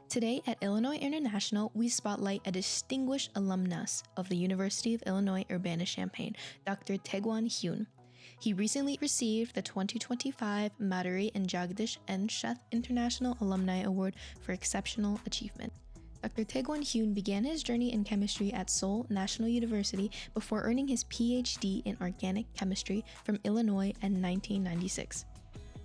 Today at Illinois International, we spotlight a distinguished alumnus of the University of Illinois Urbana-Champaign, Dr. Taeghwan Hyeon. He recently received the 2025 Madhuri and Jagdish N Sheth International Alumni Award for Exceptional Achievement. Dr. Taeghwan Hyeon began his journey in chemistry at Seoul National University before earning his PhD in organic chemistry from Illinois in 1996.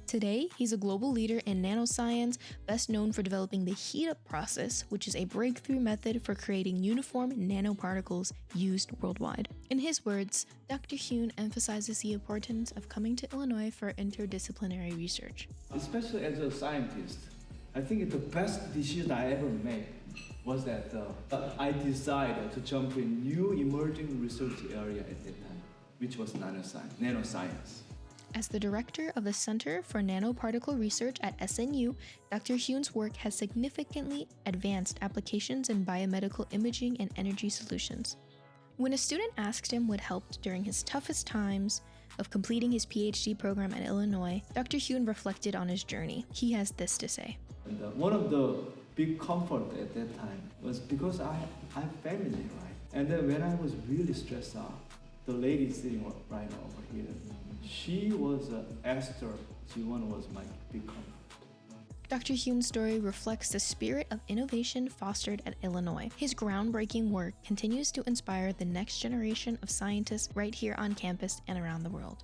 Today, he's a global leader in nanoscience, best known for developing the heat-up process, which is a breakthrough method for creating uniform nanoparticles used worldwide. In his words, Dr. Hyeon emphasizes the importance of coming to Illinois for interdisciplinary research. Especially as a scientist, I think the best decision I ever made was that I decided to jump in new emerging research area at that time, which was nanoscience. As the director of the Center for Nanoparticle Research at SNU, Dr. Hyeon's work has significantly advanced applications in biomedical imaging and energy solutions. When a student asked him what helped during his toughest times of completing his PhD program at Illinois, Dr. Hyeon reflected on his journey. He has this to say. And one of the big comfort at that time was because I have family, right? And then when I was really stressed out, the lady sitting right over here, she was Esther. She was my big comfort. Dr. Hyeon's story reflects the spirit of innovation fostered at Illinois. His groundbreaking work continues to inspire the next generation of scientists right here on campus and around the world.